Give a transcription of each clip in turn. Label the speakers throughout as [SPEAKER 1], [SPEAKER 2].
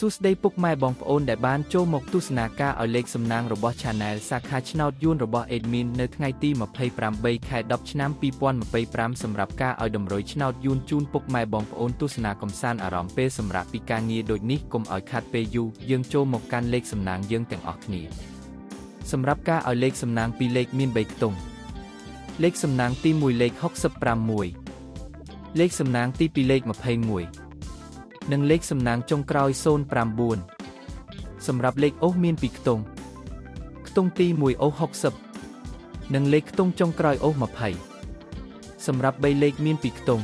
[SPEAKER 1] សួស្តីពុកម៉ែបងប្អូនដែលបានចូលមកទស្សនាការឲ្យលេខសំណាងរបស់ Channel សាខាឆ្នោតយួនរបស់ Admin នៅថ្ងៃទី28 ខែ 10 ឆ្នាំ 2025 សម្រាប់ការឲ្យតម្រុយឆ្នោតយួនជូនពុកម៉ែបងប្អូនទស្សនាកម្សាន្តអារម្មណ៍ពេលសម្រាប់ពីការងារដូចនេះកុំឲ្យខាត់ពេលយូរយើងចូលមកកាន់លេខសំណាងយើងទាំងអស់គ្នាសម្រាប់ការឲ្យលេខសំណាងពីរលេខមាន3ខ្ទង់លេខសំណាងទី1លេខ65លេខសំណាងទី2លេខ21និងលេខសំណាងចុងក្រោយ09សម្រាប់លេខអូសមាន2ខ្ទង់ខ្ទង់ទី1អូស60និងលេខខ្ទង់ចុងក្រោយអូស20សម្រាប់3លេខមាន2ខ្ទង់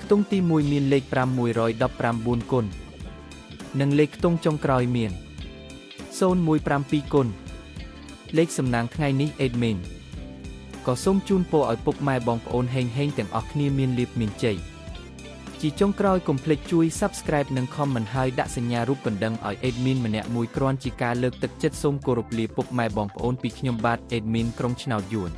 [SPEAKER 1] ខ្ទង់ទី1មានលេខ5119គុណនិងលេខខ្ទង់ចុងក្រោយមាន0152គុណលេខសំណាងថ្ងៃនេះ Admin ក៏សូមជូនពរឲ្យពុកម៉ែបងប្អូនហេងទាំងអស់គ្នាមានលាភមានជ័យជាចុងក្រោយកុំភ្លេចជួយ Subscribe និង Comment ហើយដាក់សញ្ញារូបកណ្ដឹងឲ្យ Admin ម្នាក់មួយគ្រាន់ជាការលើកទឹកចិត្តសូមគោរពលាពុកម៉ែបងប្អូនពីខ្ញុំបាទ Admin ក្រុងឆ្នោតយួន